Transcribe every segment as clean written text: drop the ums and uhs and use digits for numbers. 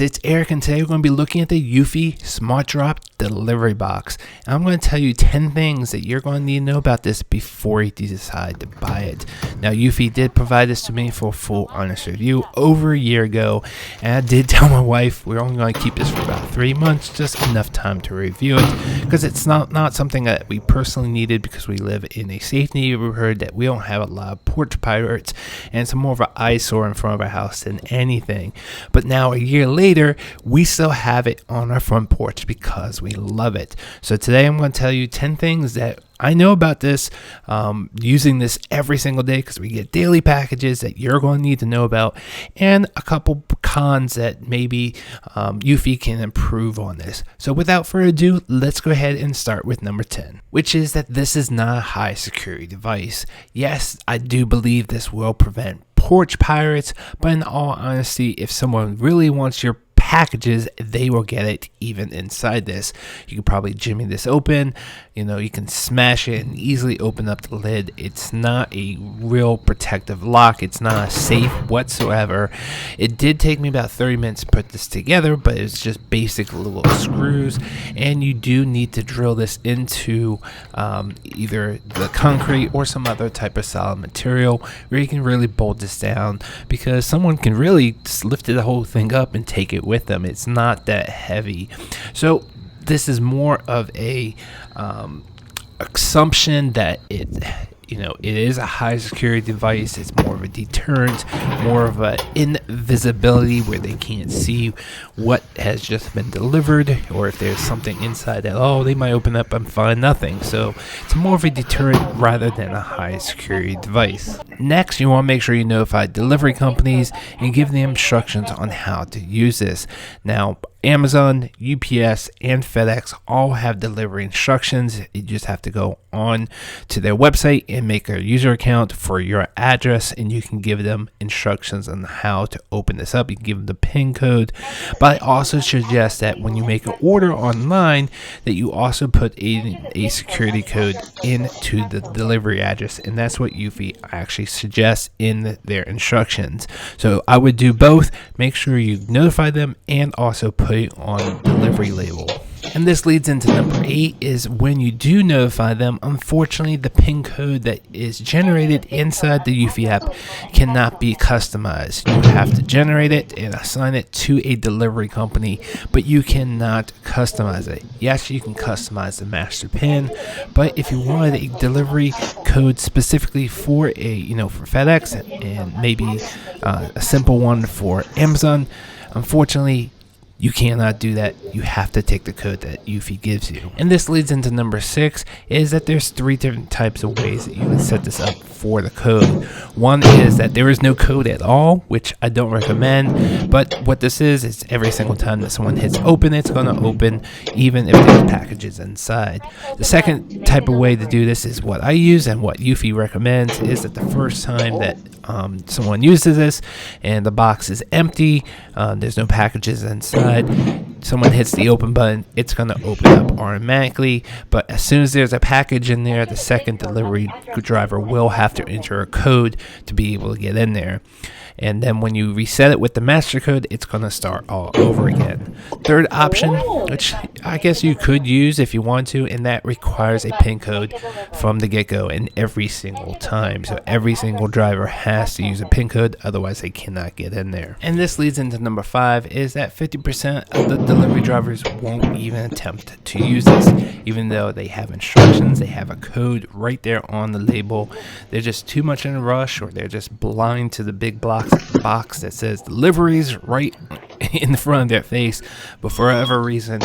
It's Eric, and today we're going to be looking at the Eufy SmartDrop Delivery Box. And I'm going to tell you 10 things that you're going to need to know about this before you decide to buy it. Now, Eufy did provide this to me for a full honest review over a year ago, and I did tell my wife we're only going to keep this for about 3 months, just enough time to review it, because it's not something that we personally needed, because we live in a safe neighborhood that we don't have a lot of porch pirates, and it's more of an eyesore in front of our house than anything. But now, a year later, we still have it on our front porch because we love it. So today I'm going to tell you 10 things that I know about this, using this every single day, because we get daily packages that you're going to need to know about, and a couple cons that maybe Eufy can improve on this. So without further ado, let's go ahead and start with number 10, which is that this is not a high security device. Yes, I do believe this will prevent porch pirates, but in all honesty, if someone really wants your packages, they will get it even inside this. You can probably jimmy this open, you can smash it and easily open up the lid. It's not a real protective lock. It's not safe whatsoever. It did take me about 30 minutes to put this together, but it's just basic little screws, and you do need to drill this into either the concrete or some other type of solid material where you can really bolt this down, because someone can really just lift the whole thing up and take it with them. It's not that heavy. So this is more of a assumption that it is a high security device. It's more of a deterrent, more of an invisibility where they can't see what has just been delivered, or if there's something inside that, they might open up and find nothing. So it's more of a deterrent rather than a high security device. Next, you want to make sure you notify delivery companies and give them instructions on how to use this. Now, Amazon, UPS, and FedEx all have delivery instructions. You just have to go on to their website and make a user account for your address, and you can give them instructions on how to open this up. You can give them the PIN code, but I also suggest that when you make an order online, that you also put a security code into the delivery address, and that's what Eufy actually suggests in their instructions. So I would do both. Make sure you notify them and also put it on delivery label. And this leads into number 8, is when you do notify them, unfortunately the PIN code that is generated inside the Eufy app cannot be customized. You have to generate it and assign it to a delivery company, but you cannot customize it. Yes, you can customize the master PIN, but if you wanted a delivery code specifically for for FedEx and maybe a simple one for Amazon, unfortunately you cannot do that. You have to take the code that Eufy gives you. And this leads into number 6, is that there's 3 different types of ways that you can set this up for the code. One is that there is no code at all, which I don't recommend, but what this is every single time that someone hits open, it's going to open even if there's packages inside. The second type of way to do this is what I use and what Eufy recommends, is that the first time that someone uses this and the box is empty, there's no packages inside, someone hits the open button, it's going to open up automatically. But as soon as there's a package in there, the second delivery driver will have to enter a code to be able to get in there. And then when you reset it with the master code, it's going to start all over again. Third option, which I guess you could use if you want to, and that requires a PIN code from the get-go and every single time. So every single driver has to use a PIN code, otherwise they cannot get in there. And this leads into number 5, is that 50% of the delivery drivers won't even attempt to use this, even though they have instructions, they have a code right there on the label. They're just too much in a rush, or they're just blind to the big box that says deliveries right in the front of their face, but for whatever reason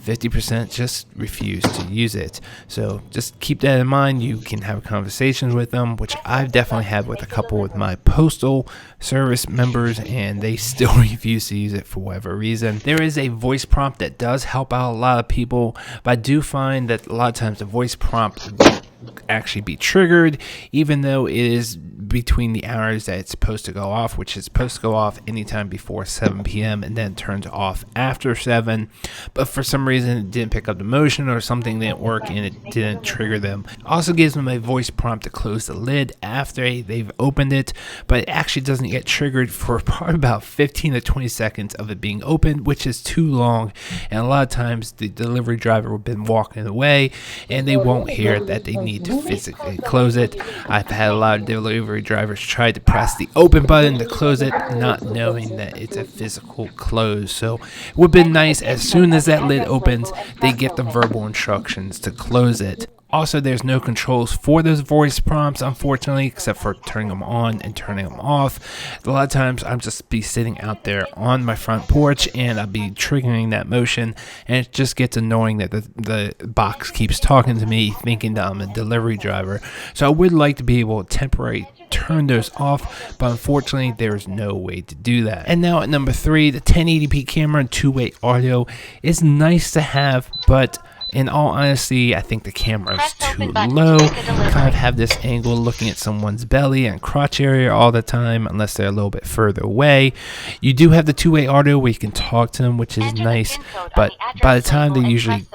50% just refuse to use it. So just keep that in mind. You can have conversations with them, which I've definitely had with a couple of my postal service members, and they still refuse to use it for whatever reason. There is a voice prompt that does help out a lot of people, but I do find that a lot of times the voice prompt will actually be triggered, even though it is between the hours that it's supposed to go off, which is supposed to go off anytime before 7 p.m. and then turns off after 7. But for some reason it didn't pick up the motion, or something didn't work and it didn't trigger them. Also gives them a voice prompt to close the lid after they've opened it, but it actually doesn't get triggered for probably about 15 to 20 seconds of it being opened, which is too long. And a lot of times the delivery driver will have been walking away and they won't hear that they need to physically close it. I've had a lot of delivery drivers try to press the open button to close it, not knowing that it's a physical close. So it would have been nice, as soon as that lid opens, they get the verbal instructions to close it. Also, there's no controls for those voice prompts, unfortunately, except for turning them on and turning them off. A lot of times I'm just be sitting out there on my front porch and I'll be triggering that motion, and it just gets annoying that the box keeps talking to me thinking that I'm a delivery driver. So I would like to be able to temporarily turn those off, but unfortunately there's no way to do that. And now at number 3, the 1080p camera and two-way audio is nice to have, but in all honesty, I think the camera is too low. Kind of have this angle looking at someone's belly and crotch area all the time, unless they're a little bit further away. You do have the two-way audio where you can talk to them, which is nice, but by the time they usually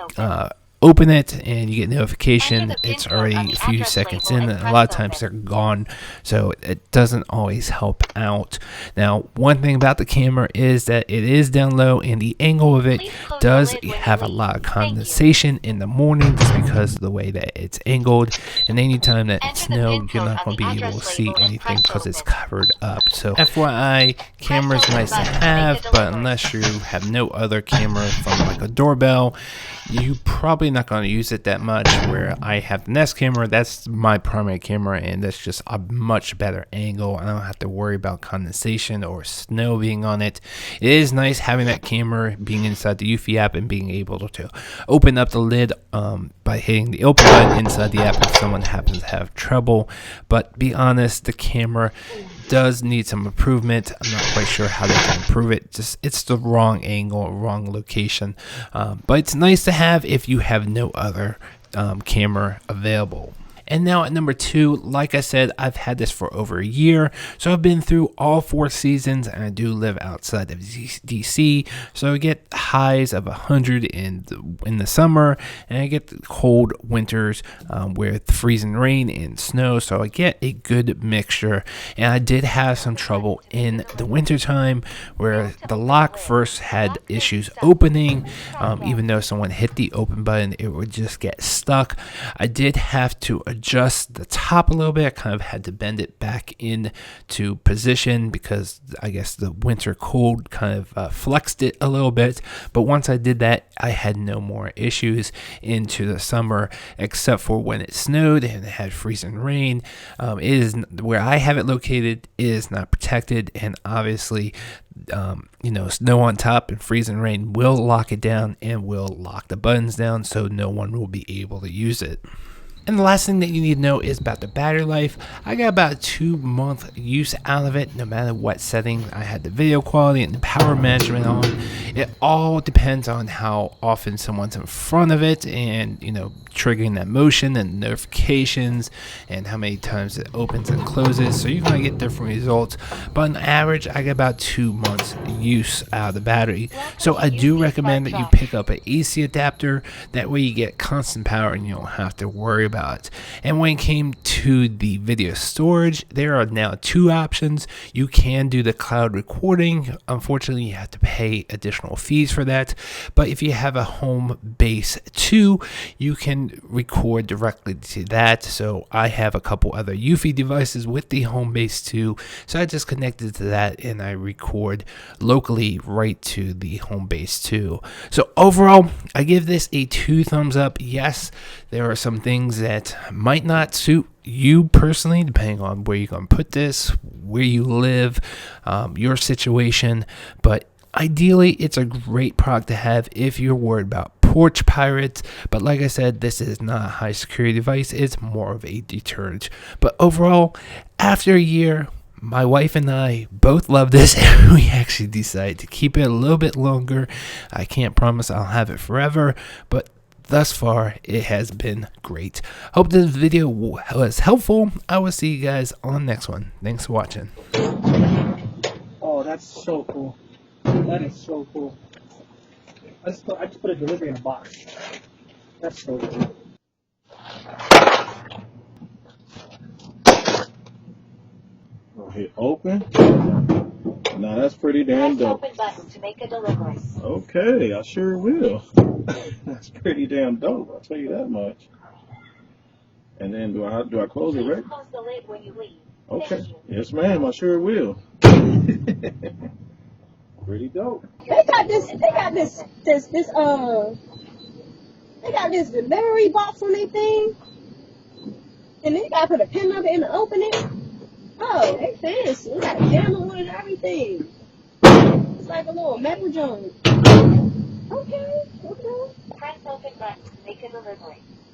open it and you get notification, it's already a few seconds in, and a lot of times they're gone, so it doesn't always help out. Now, one thing about the camera is that it is down low, and the angle of it does have a lot of condensation in the morning just because of the way that it's angled, and anytime that it's snow, you're not going to be able to see anything because it's covered up. So FYI, camera's nice to have, but unless you have no other camera from like a doorbell, you probably not going to use it that much. Where I have the Nest camera, that's my primary camera, and that's just a much better angle. I don't have to worry about condensation or snow being on it. It is nice having that camera being inside the Eufy app and being able to open up the lid by hitting the open button inside the app if someone happens to have trouble. But be honest, the camera does need some improvement. I'm not quite sure how they can improve it. Just it's the wrong angle, wrong location. But it's nice to have if you have no other camera available. And now at number 2, like I said, I've had this for over a year, so I've been through all 4 seasons, and I do live outside of DC, so I get highs of 100 in the summer, and I get cold winters with freezing rain and snow, so I get a good mixture. And I did have some trouble in the wintertime where the lock first had issues opening. Even though someone hit the open button, it would just get stuck. I did have to adjust the top a little bit. I kind of had to bend it back into position because I guess the winter cold kind of flexed it a little bit. But once I did that, I had no more issues into the summer, except for when it snowed and it had freezing rain. It is where I have it located is not protected, and obviously snow on top and freezing rain will lock it down and will lock the buttons down, so no one will be able to use it. And the last thing that you need to know is about the battery life. I got about a 2-month use out of it, no matter what setting I had the video quality and the power management on. It all depends on how often someone's in front of it and, triggering that motion and notifications and how many times it opens and closes. So you're going to get different results. But on average, I get about 2 months use out of the battery. So I do recommend that you pick up an AC adapter. That way you get constant power and you don't have to worry about it. And when it came to the video storage, there are now 2 options. You can do the cloud recording. Unfortunately, you have to pay additional fees for that. But if you have a home base 2, you can record directly to that. So I have a couple other Eufy devices with the home base 2. So I just connected to that and I record locally right to the home base 2. So overall, I give this a 2 thumbs up. Yes, there are some things that might not suit you personally, depending on where you're going to put this, where you live, your situation. But ideally, it's a great product to have if you're worried about porch pirates. But like I said, this is not a high security device. It's more of a deterrent. But overall, after a year, my wife and I both love this, and we actually decided to keep it a little bit longer. I can't promise I'll have it forever, but thus far, it has been great. Hope this video was helpful. I will see you guys on the next one. Thanks for watching. Oh, that's so cool. That is so cool. I just put a delivery in a box. That's so cool. Hit open. Now that's pretty damn dope. Open button to make a delivery. Okay, I sure will. That's pretty damn dope. I'll tell you that much. And then do I close it right? Close the lid when you leave. Okay. Yes, ma'am. I sure will. Pretty dope. They got this delivery box on their thing, and then you gotta put a pin number in to open it. Oh, they fancy. We got a camera on it and everything. It's like a little metal joint. Okay. Press open button to make a delivery.